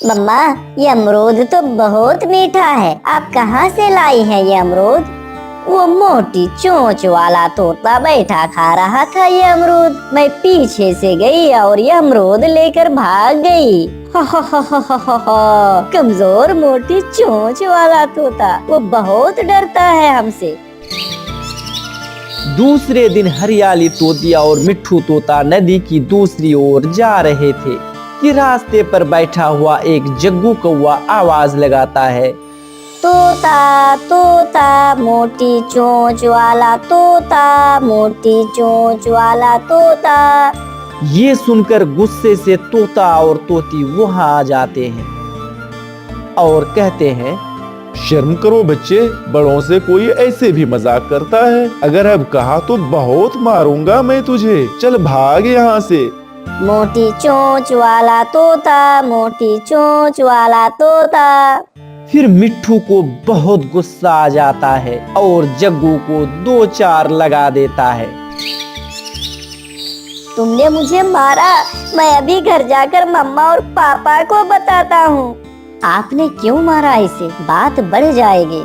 मम्मा, ये अमरूद तो बहुत मीठा है। आप कहाँ से लाई हैं ये अमरूद? वो मोटी चोंच वाला तोता बैठा खा रहा था ये अमरूद। मैं पीछे से गई और ये अमरूद लेकर भाग गई। कमजोर मोटी चोंच वाला तोता, वो बहुत डरता है हमसे। दूसरे दिन हरियाली तोतिया और मिट्ठू तोता नदी की दूसरी ओर जा रहे थे कि रास्ते पर बैठा हुआ एक जग्गू कौवा आवाज लगाता है, तोता तोता मोटी चोंच वाला तोता, मोटी चोंच वाला तोता। ये सुनकर गुस्से से तोता और तोती वहां आ जाते हैं और कहते हैं, शर्म करो बच्चे, बड़ों से कोई ऐसे भी मजाक करता है। अगर अब कहा तो बहुत मारूंगा मैं तुझे। चल भाग यहाँ से। मोटी चोंच वाला तोता, मोटी चोंच वाला तोता। फिर मिट्ठू को बहुत गुस्सा आ जाता है और जग्गू को 2-4 लगा देता है। तुमने मुझे मारा, मैं अभी घर जाकर मम्मा और पापा को बताता हूँ। आपने क्यों मारा इसे? बात बढ़ जाएगी।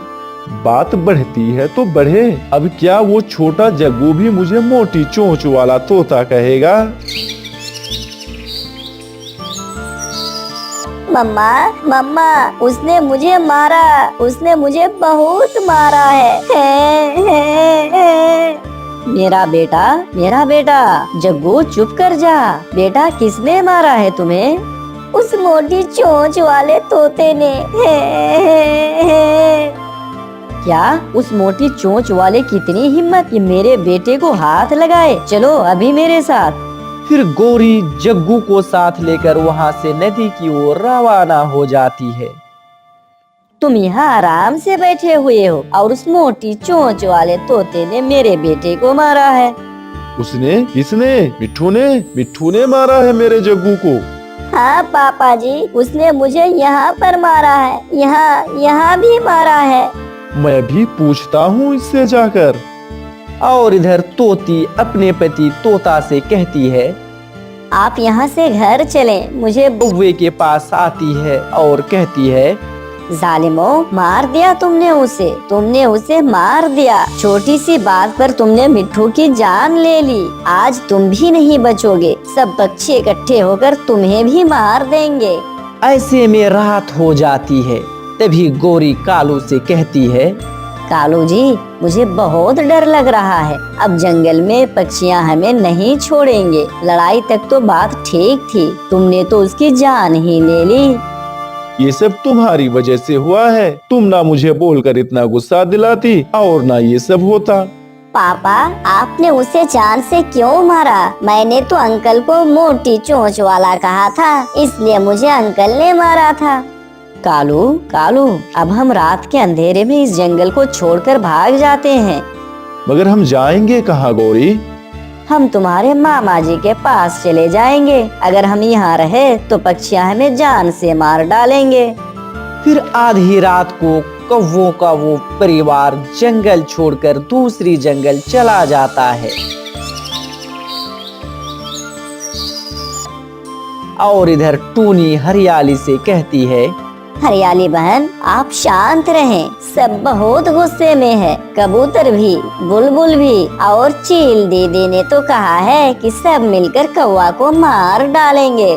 बात बढ़ती है तो बढ़े। अब क्या वो छोटा जग्गू भी मुझे मोटी चोंच वाला तोता कहेगा? मम्मा मम्मा, उसने मुझे मारा, उसने मुझे बहुत मारा है। मेरा बेटा जग्गू चुप कर जा। बेटा किसने मारा है तुम्हें? उस मोटी चोंच वाले तोते ने। क्या उस मोटी चोंच वाले की इतनी हिम्मत कि मेरे बेटे को हाथ लगाए? चलो अभी मेरे साथ। फिर गौरी जग्गू को साथ लेकर वहां से नदी की ओर रवाना हो जाती है। तुम यहाँ आराम से बैठे हुए हो और उस मोटी चोंच वाले तोते ने मेरे बेटे को मारा है। उसने? किसने? मिट्ठू ने मारा है मेरे जग्गू को। हाँ पापा जी, उसने मुझे यहाँ पर मारा है, यहाँ भी मारा है। मैं भी पूछता हूँ इससे जाकर। और इधर तोती अपने पति तोता से कहती है, आप यहाँ से घर चलें। मुझे कौवे के पास आती है और कहती है, जालिमो, मार दिया तुमने उसे मार दिया। छोटी सी बात पर तुमने मिट्ठू की जान ले ली। आज तुम भी नहीं बचोगे। सब पक्षी इकट्ठे होकर तुम्हें भी मार देंगे। ऐसे में रात हो जाती है। तभी गौरी कालू से कहती है, कालू जी, मुझे बहुत डर लग रहा है। अब जंगल में पक्षियाँ हमें नहीं छोड़ेंगे। लड़ाई तक तो बात ठीक थी, तुमने तो उसकी जान ही ले ली। ये सब तुम्हारी वजह से हुआ है। तुम ना मुझे बोलकर इतना गुस्सा दिलाती और ना ये सब होता। पापा, आपने उसे जान से क्यों मारा? मैंने तो अंकल को मोटी चोंच वाला कहा था, इसलिए मुझे अंकल ने मारा था। कालू, अब हम रात के अंधेरे में इस जंगल को छोड़कर भाग जाते हैं। मगर हम जाएंगे कहाँ गौरी? हम तुम्हारे मामा जी के पास चले जाएंगे। अगर हम यहाँ रहे तो पक्षियाँ हमें जान से मार डालेंगे। फिर आधी रात को कौवों का वो परिवार जंगल छोड़कर दूसरी जंगल चला जाता है। और इधर टूनी हरियाली से कहती है, हरियाली बहन, आप शांत रहें। सब बहुत गुस्से में है। कबूतर भी, बुलबुल भी और चील दीदी ने तो कहा है कि सब मिलकर कौवा को मार डालेंगे।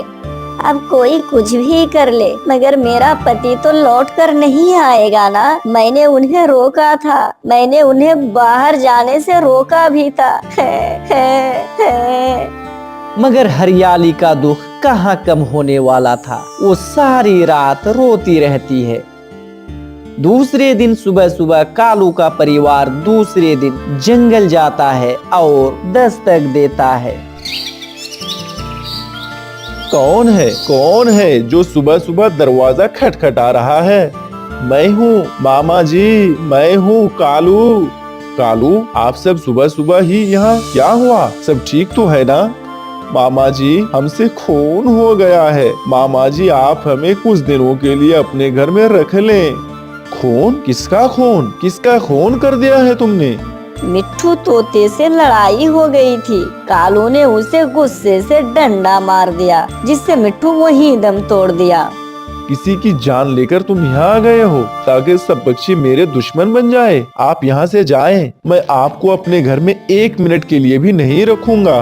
अब कोई कुछ भी कर ले, मगर मेरा पति तो लौट कर नहीं आएगा ना। मैंने उन्हें रोका था, मैंने उन्हें बाहर जाने से रोका भी था। मगर हरियाली का दुख कहाँ कम होने वाला था। वो सारी रात रोती रहती है। दूसरे दिन सुबह कालू का परिवार दूसरे दिन जंगल जाता है और दस्तक देता है। कौन है जो सुबह दरवाजा खटखटा रहा है? मैं हूँ मामा जी, मैं हूँ कालू, आप सब सुबह ही यहाँ? क्या हुआ? सब ठीक तो है ना? मामा जी, हमसे खून हो गया है। मामा जी, आप हमें कुछ दिनों के लिए अपने घर में रख लें। खून? किसका खून कर दिया है तुमने? मिट्ठू तोते से लड़ाई हो गई थी। कालू ने उसे गुस्से से डंडा मार दिया, जिससे मिट्ठू वहीं दम तोड़ दिया। किसी की जान लेकर तुम यहाँ आ गए हो ताकि सब पक्षी मेरे दुश्मन बन जाए। आप यहाँ से जाएं, मैं आपको अपने घर में 1 मिनट के लिए भी नहीं रखूंगा।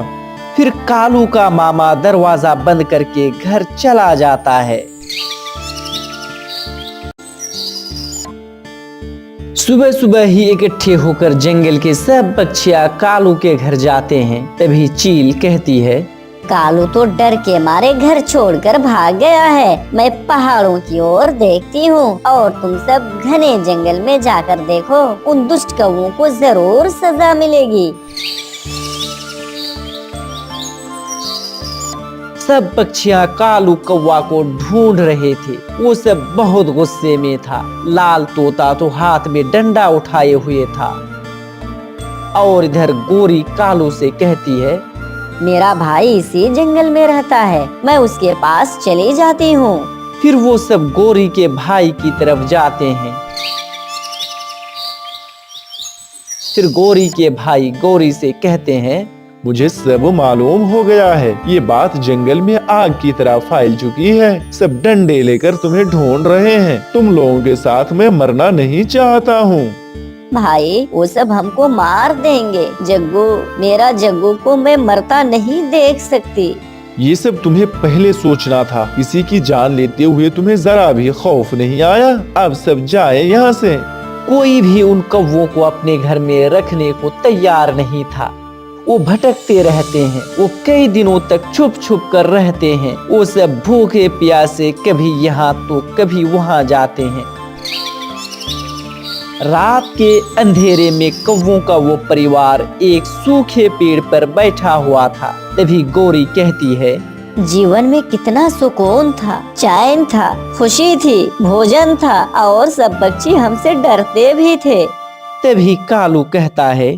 फिर कालू का मामा दरवाजा बंद करके घर चला जाता है। सुबह सुबह ही इकट्ठे होकर जंगल के सब पक्षियाँ कालू के घर जाते हैं। तभी चील कहती है, कालू तो डर के मारे घर छोड़कर भाग गया है। मैं पहाड़ों की ओर देखती हूँ और तुम सब घने जंगल में जाकर देखो, उन दुष्ट कौवों को जरूर सजा मिलेगी। सब पक्षियाँ कालू कौवा को ढूंढ रहे थे। वो सब बहुत गुस्से में था। लाल तोता तो हाथ में डंडा उठाए हुए था और इधर गोरी कालू से कहती है, मेरा भाई इसी जंगल में रहता है, मैं उसके पास चली जाती हूँ। फिर वो सब गोरी के भाई की तरफ जाते हैं। फिर गोरी के भाई गोरी से कहते हैं, मुझे सब मालूम हो गया है। ये बात जंगल में आग की तरह फैल चुकी है। सब डंडे लेकर तुम्हें ढूंढ रहे हैं। तुम लोगों के साथ मैं मरना नहीं चाहता हूँ। भाई वो सब हमको मार देंगे। जग्गू, मेरा जग्गू को मैं मरता नहीं देख सकती। ये सब तुम्हें पहले सोचना था। किसी की जान लेते हुए तुम्हें जरा भी खौफ नहीं आया। अब सब जाए यहाँ से। कोई भी उन कौवों को अपने घर में रखने को तैयार नहीं था। वो भटकते रहते हैं। वो कई दिनों तक छुप छुप कर रहते हैं। वो सब भूखे प्यासे कभी यहाँ तो कभी वहाँ जाते हैं। रात के अंधेरे में कौवों का वो परिवार एक सूखे पेड़ पर बैठा हुआ था। तभी गोरी कहती है, जीवन में कितना सुकून था, चैन था, खुशी थी, भोजन था और सब पक्षी हमसे डरते भी थे। तभी कालू कहता है,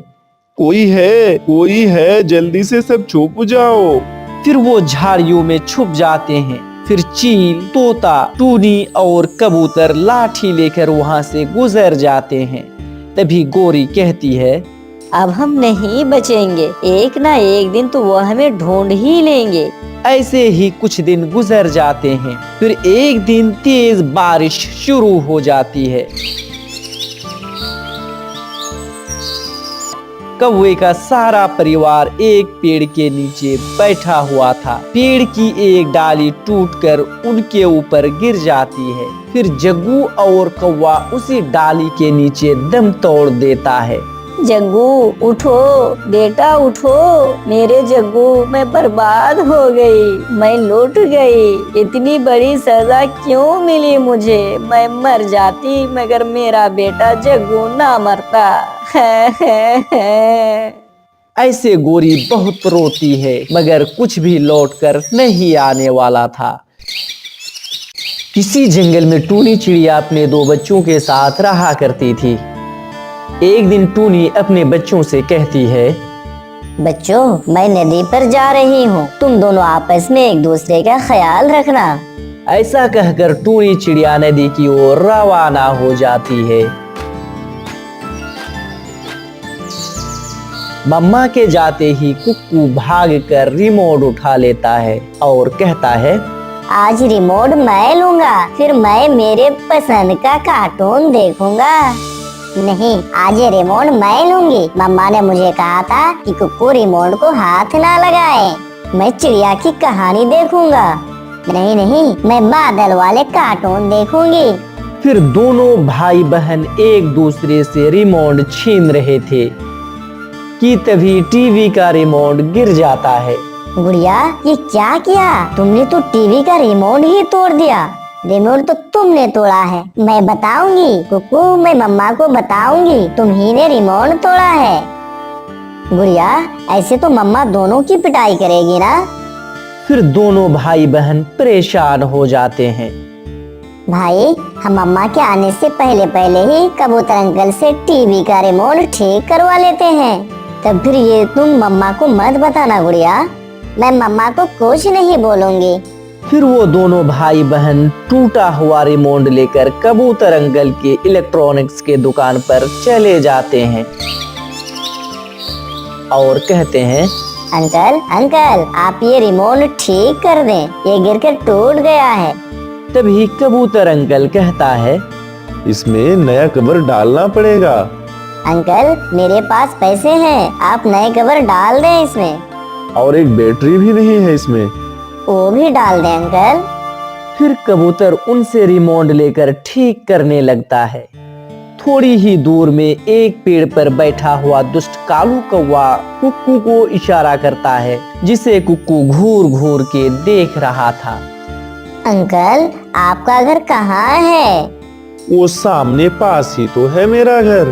कोई है, जल्दी से सब छुप जाओ। फिर वो झाड़ियों में छुप जाते हैं। फिर चील, तोता, टूनी और कबूतर लाठी लेकर वहाँ से गुजर जाते हैं। तभी गोरी कहती है, अब हम नहीं बचेंगे। एक ना एक दिन तो वो हमें ढूंढ ही लेंगे। ऐसे ही कुछ दिन गुजर जाते हैं। फिर एक दिन तेज बारिश शुरू हो जाती है। कौवे का सारा परिवार एक पेड़ के नीचे बैठा हुआ था। पेड़ की एक डाली टूटकर उनके ऊपर गिर जाती है। फिर जग्गू और कौवा उसी डाली के नीचे दम तोड़ देता है। जग्गू उठो, बेटा उठो। मेरे जग्गू, मैं बर्बाद हो गई, मैं लुट गई। इतनी बड़ी सजा क्यों मिली मुझे? मैं मर जाती मगर मेरा बेटा जग्गू ना मरता। ऐसे गोरी बहुत रोती है मगर कुछ भी लौटकर नहीं आने वाला था। किसी जंगल में टूनी चिड़िया अपने 2 बच्चों के साथ रहा करती थी। एक दिन टूनी अपने बच्चों से कहती है, बच्चों, मैं नदी पर जा रही हूँ, तुम दोनों आपस में एक दूसरे का ख्याल रखना। ऐसा कहकर टूनी चिड़िया नदी की ओर रवाना हो जाती है। मम्मा के जाते ही कुक्कू भागकर रिमोट उठा लेता है और कहता है, आज रिमोट मैं लूंगा, फिर मैं मेरे पसंद का कार्टून देखूंगा। नहीं, आज ये रिमोट मैं लूंगी। मम्मा ने मुझे कहा था कि कुक्कू रिमोट को हाथ ना लगाए। मैं चिड़िया की कहानी देखूंगा। नहीं, मैं बादल वाले कार्टून देखूंगी। फिर दोनों भाई बहन एक दूसरे से रिमोट छीन रहे थे कि तभी टीवी का रिमोट गिर जाता है। गुड़िया, ये क्या किया? तुमने तो टीवी का रिमोट ही तोड़ दिया। रिमोट तो तुमने तोड़ा है। मैं बताऊंगी कुकू, मैं मम्मा को बताऊंगी तुम ही ने रिमोट तोड़ा है। गुड़िया, ऐसे तो मम्मा दोनों की पिटाई करेगी ना। फिर दोनों भाई बहन परेशान हो जाते हैं। भाई, हम मम्मा के आने से पहले ही कबूतर अंकल से टीवी का रिमोट ठीक करवा लेते हैं। तब फिर ये तुम मम्मा को मत बताना गुड़िया। मैं मम्मा को कुछ नहीं बोलूंगी। फिर वो दोनों भाई बहन टूटा हुआ रिमोट लेकर कबूतर अंकल के इलेक्ट्रॉनिक्स के दुकान पर चले जाते हैं और कहते हैं, अंकल, आप ये रिमोट ठीक कर दें, ये गिरकर टूट गया है। तभी कबूतर अंकल कहता है, इसमें नया कवर डालना पड़ेगा। अंकल मेरे पास पैसे हैं, आप नए कवर डाल दें इसमें। और एक बैटरी भी नहीं है इसमें। वो भी डाल दें अंकल। फिर कबूतर उनसे रिमोट लेकर ठीक करने लगता है। थोड़ी ही दूर में एक पेड़ पर बैठा हुआ दुष्ट कालू कौवा कुक्कू को इशारा करता है, जिसे कुक्कू घूर घूर के देख रहा था। अंकल आपका घर कहाँ है? वो सामने पास ही तो है मेरा घर।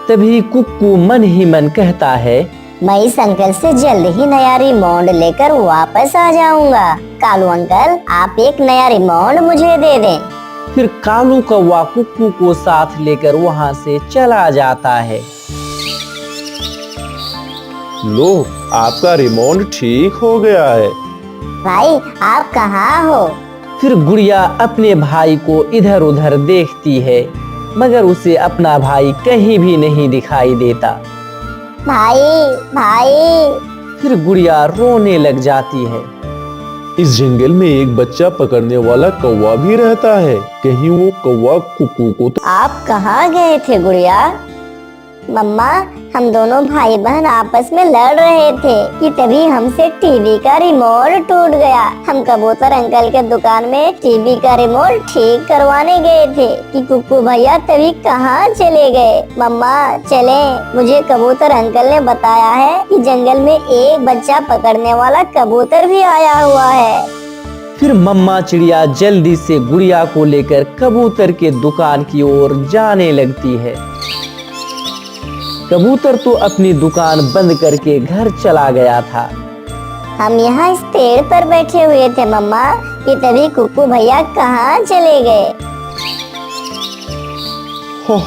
तभी कुक्कू मन ही मन कहता है, मैं इस अंकल से जल्द ही नया रिमोट लेकर वापस आ जाऊंगा। कालू अंकल आप एक नया रिमोट मुझे दे दें। फिर कालू कौवा कुक्कू को साथ लेकर वहाँ से चला जाता है। लो, आपका रिमोट ठीक हो गया है। भाई आप कहाँ हो? फिर गुड़िया अपने भाई को इधर उधर देखती है, मगर उसे अपना भाई कहीं भी नहीं दिखाई देता। भाई भाई। फिर गुड़िया रोने लग जाती है। इस जंगल में एक बच्चा पकड़ने वाला कौवा भी रहता है। कहीं वो कौवा कुक्कू को तो आप कहाँ गए थे गुड़िया? मम्मा हम दोनों भाई बहन आपस में लड़ रहे थे कि तभी हमसे टीवी का रिमोट टूट गया। हम कबूतर अंकल के दुकान में टीवी का रिमोट ठीक करवाने गए थे कि कुक्कू भैया तभी कहाँ चले गए। मम्मा चले, मुझे कबूतर अंकल ने बताया है कि जंगल में एक बच्चा पकड़ने वाला कबूतर भी आया हुआ है। फिर मम्मा चिड़िया जल्दी से गुड़िया को लेकर कबूतर के दुकान की ओर जाने लगती है। कबूतर तो अपनी दुकान बंद करके घर चला गया था। हम यहाँ इस पेड़ पर बैठे हुए थे मम्मा कि तभी कुक्कू भैया कहाँ चले गए। हो,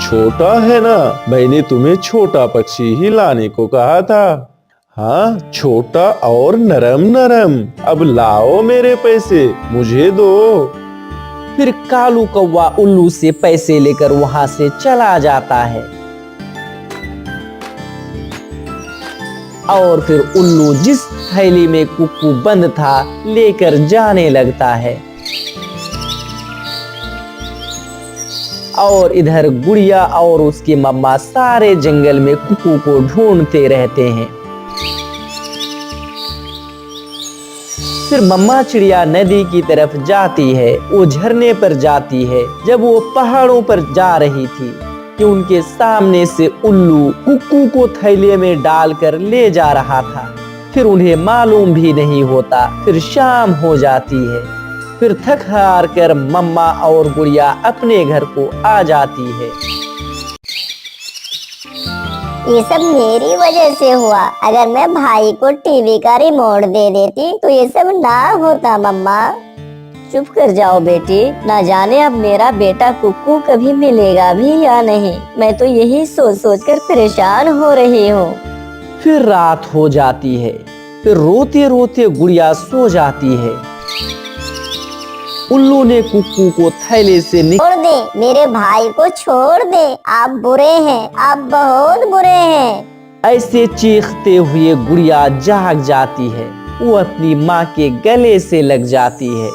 छोटा है ना, मैंने तुम्हें छोटा पक्षी ही लाने को कहा था। हाँ, छोटा और नरम नरम। अब लाओ मेरे पैसे, मुझे दो। फिर कालू कौवा उल्लू से पैसे लेकर वहां से चला जाता है। और फिर उल्लू जिस थैली में कुक्कू बंद था लेकर जाने लगता है। और इधर गुड़िया और उसकी मम्मा सारे जंगल में कुक्कू को ढूंढते रहते हैं। फिर मम्मा चिड़िया नदी की तरफ जाती है, वो झरने पर जाती है। जब वो पहाड़ों पर जा रही थी कि उनके सामने से उल्लू कुक्कू को थैले में डालकर ले जा रहा था। फिर उन्हें मालूम भी नहीं होता। फिर शाम हो जाती है। फिर थक हार कर मम्मा और गुड़िया अपने घर को आ जाती है। ये सब मेरी वजह से हुआ। अगर मैं भाई को टीवी का रिमोट दे देती तो ये सब ना होता। मम्मा चुप कर जाओ बेटी, ना जाने अब मेरा बेटा कुक्कू कभी मिलेगा भी या नहीं। मैं तो यही सोच सोच कर परेशान हो रही हूँ। फिर रात हो जाती है। फिर रोते रोते गुड़िया सो जाती है। उल्लू ने कुक्कू को थैले से छोड़ दे, मेरे भाई को छोड़ दे। आप बुरे हैं, आप बहुत बुरे हैं। ऐसे चीखते हुए गुड़िया जाग जाती है। वो अपनी माँ के गले से लग जाती है।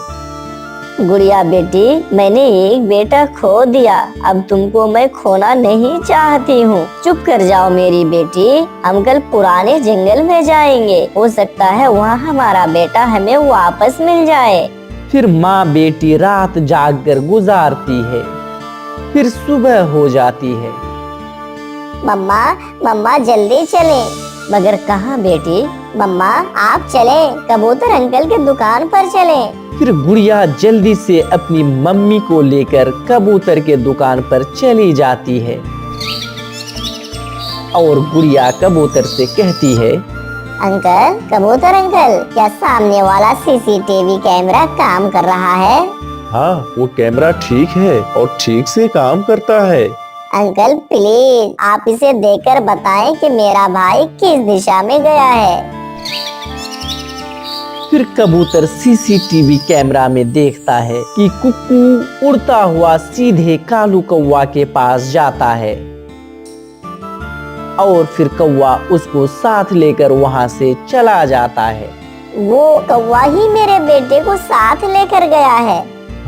गुड़िया बेटी, मैंने एक बेटा खो दिया, अब तुमको मैं खोना नहीं चाहती हूँ। चुप कर जाओ मेरी बेटी, हम कल पुराने जंगल में जाएंगे। हो सकता है वहाँ हमारा बेटा हमें वापस मिल जाए। फिर माँ बेटी रात जागकर गुजारती है। फिर सुबह हो जाती है। मम्मा मम्मा जल्दी चले। मगर कहाँ बेटी? मम्मा आप चले, कबूतर अंकल के दुकान पर चले। फिर गुड़िया जल्दी से अपनी मम्मी को लेकर कबूतर के दुकान पर चली जाती है। और गुड़िया कबूतर से कहती है, अंकल, कबूतर अंकल, क्या सामने वाला सीसीटीवी कैमरा काम कर रहा है? हाँ, वो कैमरा ठीक है और ठीक से काम करता है। अंकल प्लीज आप इसे देखकर बताएं कि मेरा भाई किस दिशा में गया है। फिर कबूतर सीसीटीवी कैमरा में देखता है कि कुक्कू उड़ता हुआ सीधे कालू कौवा के पास जाता है। और फिर कौवा उसको साथ लेकर वहां से चला जाता है। वो कौवा ही मेरे बेटे को साथ लेकर गया है।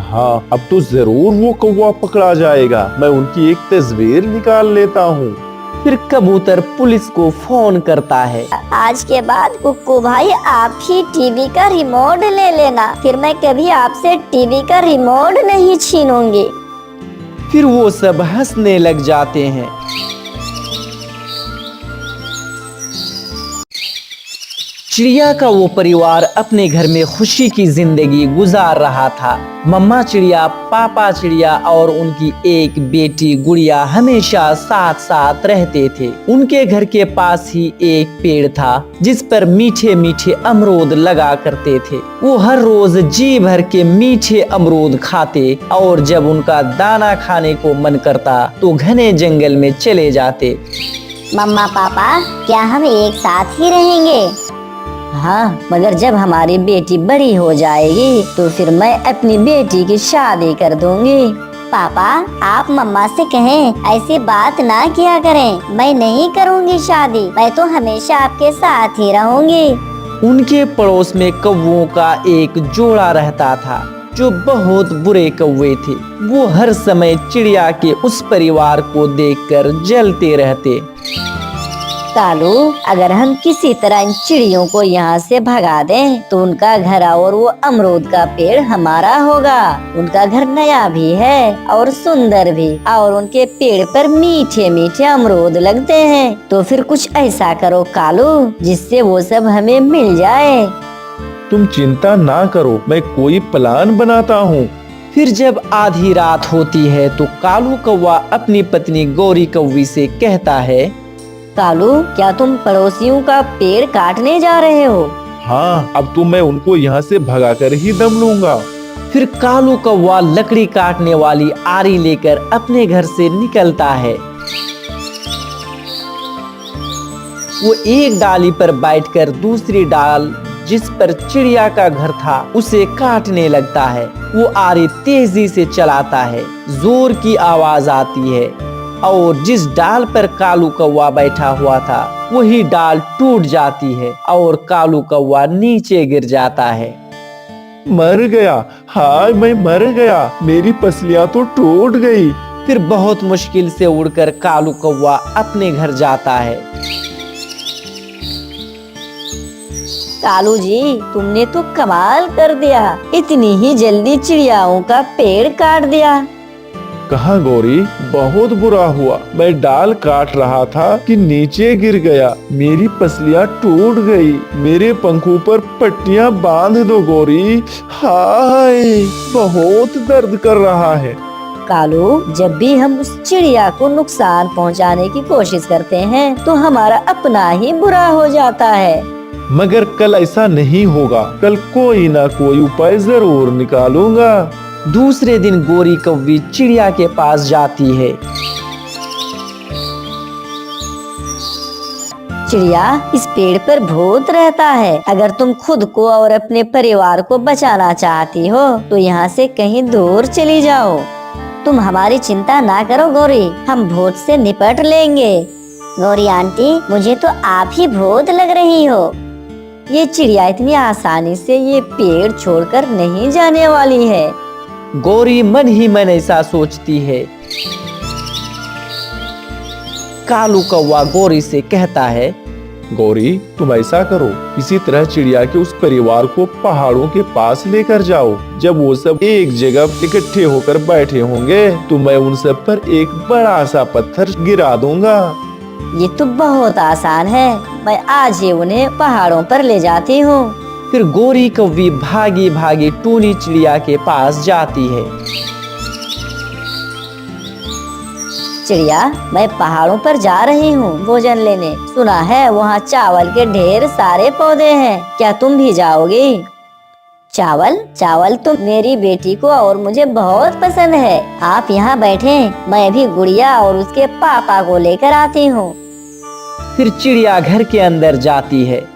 हाँ, अब तो जरूर वो कौवा पकड़ा जाएगा। मैं उनकी एक तस्वीर निकाल लेता हूँ। फिर कबूतर पुलिस को फोन करता है। आज के बाद कुक्कू भाई आप ही टीवी का रिमोट ले लेना, फिर मैं कभी आपसे टीवी का रिमोट नहीं छीनूंगी। फिर वो सब हंसने लग जाते हैं। चिड़िया का वो परिवार अपने घर में खुशी की जिंदगी गुजार रहा था। मम्मा चिड़िया, पापा चिड़िया और उनकी एक बेटी गुड़िया हमेशा साथ साथ रहते थे। उनके घर के पास ही एक पेड़ था जिस पर मीठे मीठे अमरूद लगा करते थे। वो हर रोज जी भर के मीठे अमरूद खाते और जब उनका दाना खाने को मन करता तो घने जंगल में चले जाते। मम्मा पापा, क्या हम एक साथ ही रहेंगे? हाँ, मगर जब हमारी बेटी बड़ी हो जाएगी तो फिर मैं अपनी बेटी की शादी कर दूंगी। पापा, आप मम्मा से कहें ऐसी बात ना किया करें। मैं नहीं करूंगी शादी, मैं तो हमेशा आपके साथ ही रहूंगी। उनके पड़ोस में कौवों का एक जोड़ा रहता था जो बहुत बुरे कौवे थे। वो हर समय चिड़िया के उस परिवार को देखकर जलते रहते। कालू, अगर हम किसी तरह इन चिड़ियों को यहाँ से भगा दें तो उनका घर और वो अमरूद का पेड़ हमारा होगा। उनका घर नया भी है और सुंदर भी, और उनके पेड़ पर मीठे मीठे अमरूद लगते हैं। तो फिर कुछ ऐसा करो कालू जिससे वो सब हमें मिल जाए। तुम चिंता ना करो, मैं कोई प्लान बनाता हूँ। फिर जब आधी रात होती है तो कालू कौवा अपनी पत्नी गौरी कौवी से कहता है, कालू, क्या तुम पड़ोसियों का पेड़ काटने जा रहे हो? हाँ, अब तो मैं उनको यहाँ से भगाकर ही दम लूंगा। फिर कालू कौवा लकड़ी काटने वाली आरी लेकर अपने घर से निकलता है। वो एक डाली पर बैठकर दूसरी डाल जिस पर चिड़िया का घर था उसे काटने लगता है। वो आरी तेजी से चलाता है, जोर की आवाज आती है और जिस डाल पर कालू कौवा बैठा हुआ था वही डाल टूट जाती है और कालू कौवा नीचे गिर जाता है। मर गया, हाय मैं मर गया, मेरी पसलियां तो टूट गई। फिर बहुत मुश्किल से उड़कर कालू कौवा अपने घर जाता है। कालू जी, तुमने तो कमाल कर दिया, इतनी ही जल्दी चिड़ियाओं का पेड़ काट दिया। कहा गौरी, बहुत बुरा हुआ। मैं डाल काट रहा था कि नीचे गिर गया, मेरी पसलियां टूट गई। मेरे पंखों पर पट्टियां बांध दो गौरी, हाय बहुत दर्द कर रहा है। कालू, जब भी हम उस चिड़िया को नुकसान पहुंचाने की कोशिश करते हैं तो हमारा अपना ही बुरा हो जाता है। मगर कल ऐसा नहीं होगा, कल कोई ना कोई उपाय जरूर निकालूंगा। दूसरे दिन गौरी कौवी चिड़िया के पास जाती है। चिड़िया, इस पेड़ पर भूत रहता है। अगर तुम खुद को और अपने परिवार को बचाना चाहती हो तो यहाँ से कहीं दूर चली जाओ। तुम हमारी चिंता ना करो गौरी, हम भूत से निपट लेंगे। गौरी आंटी, मुझे तो आप ही भूत लग रही हो। ये चिड़िया इतनी आसानी से ये पेड़ छोड़कर नहीं जाने वाली है। गौरी मन ही मन ऐसा सोचती है। कालू कौवा गौरी से कहता है, गौरी तुम ऐसा करो, किसी तरह चिड़िया के उस परिवार को पहाड़ों के पास लेकर जाओ। जब वो सब एक जगह इकट्ठे होकर बैठे होंगे तो मैं उन सब पर एक बड़ा सा पत्थर गिरा दूंगा। ये तो बहुत आसान है, मैं आज ही उन्हें पहाड़ों पर ले जाती हूँ। फिर गौरी कौवी भागी भागी टूनी चिड़िया के पास जाती है। चिड़िया, मैं पहाड़ों पर जा रही हूँ भोजन लेने। सुना है वहाँ चावल के ढेर सारे पौधे हैं, क्या तुम भी जाओगी? चावल तो मेरी बेटी को और मुझे बहुत पसंद है। आप यहाँ बैठें, मैं भी गुड़िया और उसके पापा को लेकर आती हूँ। फिर चिड़िया घर के अंदर जाती है।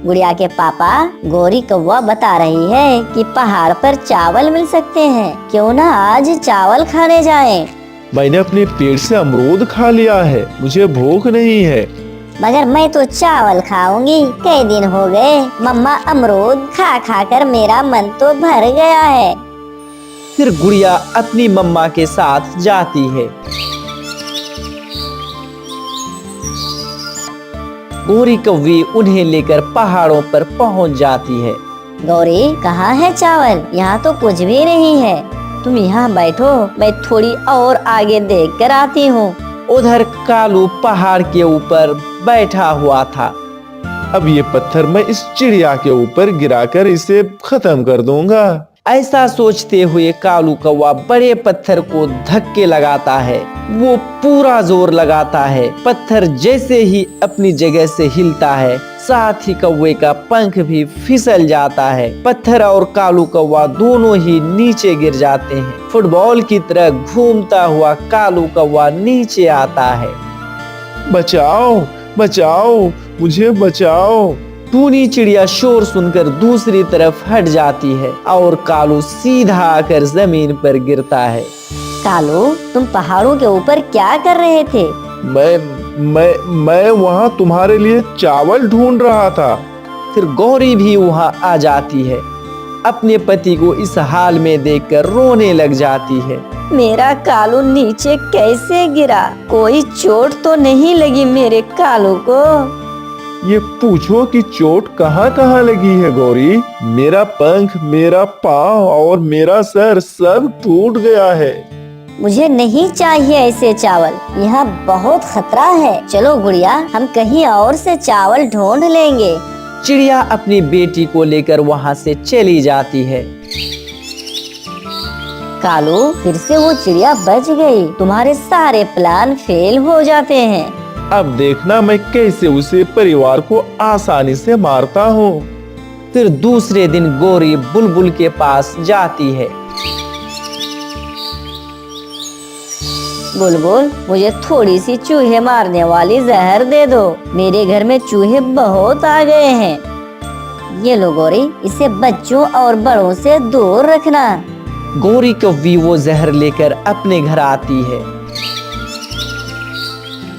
गुड़िया के पापा, गौरी कौवा बता रही है कि पहाड़ पर चावल मिल सकते हैं, क्यों ना आज चावल खाने जाएं? मैंने अपने पेट से अमरूद खा लिया है, मुझे भूख नहीं है। मगर मैं तो चावल खाऊंगी। कई दिन हो गए मम्मा अमरूद खा खा कर मेरा मन तो भर गया है। फिर गुड़िया अपनी मम्मा के साथ जाती है। गौरी कौवी उन्हें लेकर पहाड़ों पर पहुंच जाती है। गौरी, कहाँ है चावल? यहाँ तो कुछ भी नहीं है। तुम यहाँ बैठो, मैं थोड़ी और आगे देख कर आती हूँ। उधर कालू पहाड़ के ऊपर बैठा हुआ था। अब ये पत्थर मैं इस चिड़िया के ऊपर गिराकर इसे खत्म कर दूंगा। ऐसा सोचते हुए कालू कौवा बड़े पत्थर को धक्के लगाता है। वो पूरा जोर लगाता है। पत्थर जैसे ही अपनी जगह से हिलता है, साथ ही कौवे का पंख भी फिसल जाता है। पत्थर और कालू कौवा दोनों ही नीचे गिर जाते हैं। फुटबॉल की तरह घूमता हुआ कालू कौवा नीचे आता है। बचाओ, बचाओ, मुझे बचाओ। टूनी चिड़िया शोर सुनकर दूसरी तरफ हट जाती है और कालू सीधा आकर जमीन पर गिरता है। कालू, तुम पहाड़ों के ऊपर क्या कर रहे थे? मैं वहाँ तुम्हारे लिए चावल ढूंढ रहा था। फिर गौरी भी वहाँ आ जाती है। अपने पति को इस हाल में देखकर रोने लग जाती है। मेरा कालू नीचे कैसे गिरा? कोई चोट तो नहीं लगी मेरे कालू को? ये पूछो कि चोट कहाँ कहाँ लगी है गौरी। मेरा पंख, मेरा पाँव और मेरा सर सब टूट गया है। मुझे नहीं चाहिए ऐसे चावल, यहाँ बहुत खतरा है। चलो गुड़िया, हम कहीं और से चावल ढूंढ लेंगे। चिड़िया अपनी बेटी को लेकर वहाँ से चली जाती है। कालू, फिर से वो चिड़िया बच गई। तुम्हारे सारे प्लान फेल हो जाते हैं। अब देखना मैं कैसे उसे परिवार को आसानी से मारता हूँ। फिर दूसरे दिन गौरी बुलबुल के पास जाती है। बुलबुल, मुझे थोड़ी सी चूहे मारने वाली जहर दे दो। मेरे घर में चूहे बहुत आ गए हैं। ये लो गौरी, इसे बच्चों और बड़ों से दूर रखना। गौरी कौवी वो जहर लेकर अपने घर आती है।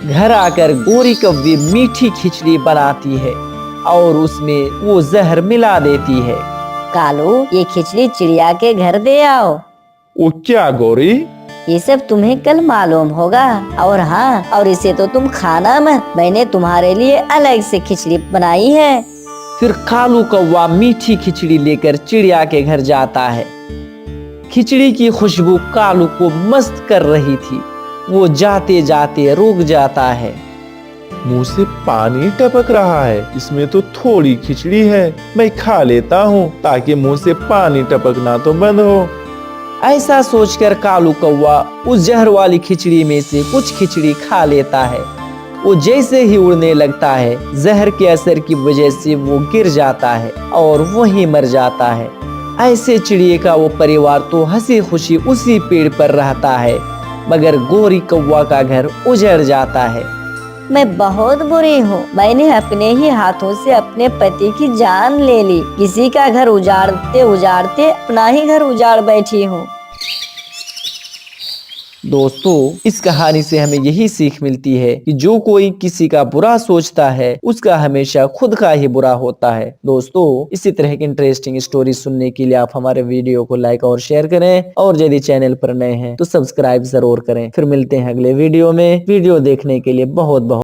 घर आकर गौरी कौवी मीठी खिचड़ी बनाती है और उसमें वो जहर मिला देती है। कालू, ये खिचड़ी चिड़िया के घर दे आओ। वो क्या गौरी? ये सब तुम्हें कल मालूम होगा। और हाँ, और इसे तो तुम खाना मत, मैंने तुम्हारे लिए अलग से खिचड़ी बनाई है। फिर कालू कौवा मीठी खिचड़ी लेकर चिड़िया के घर जाता है। खिचड़ी की खुशबू कालू को मस्त कर रही थी। वो जाते जाते रुक जाता है। मुंह से पानी टपक रहा है। इसमें तो थोड़ी खिचड़ी है, मैं खा लेता हूँ ताकि मुंह से पानी टपकना तो बंद हो। ऐसा सोचकर कालू कौवा उस जहर वाली खिचड़ी में से कुछ खिचड़ी खा लेता है। वो जैसे ही उड़ने लगता है, जहर के असर की वजह से वो गिर जाता है और वहीं मर जाता है। ऐसे चिड़िए का वो परिवार तो हंसी खुशी उसी पेड़ पर रहता है, मगर गौरी कौवा का घर उजड़ जाता है। मैं बहुत बुरी हूँ। मैंने अपने ही हाथों से अपने पति की जान ले ली। किसी का घर उजाड़ते उजाड़ते अपना ही घर उजाड़ बैठी हूँ। दोस्तों, इस कहानी से हमें यही सीख मिलती है कि जो कोई किसी का बुरा सोचता है उसका हमेशा खुद का ही बुरा होता है। दोस्तों, इसी तरह की इंटरेस्टिंग स्टोरी सुनने के लिए आप हमारे वीडियो को लाइक और शेयर करें, और यदि चैनल पर नए हैं तो सब्सक्राइब जरूर करें। फिर मिलते हैं अगले वीडियो में। वीडियो देखने के लिए बहुत बहुत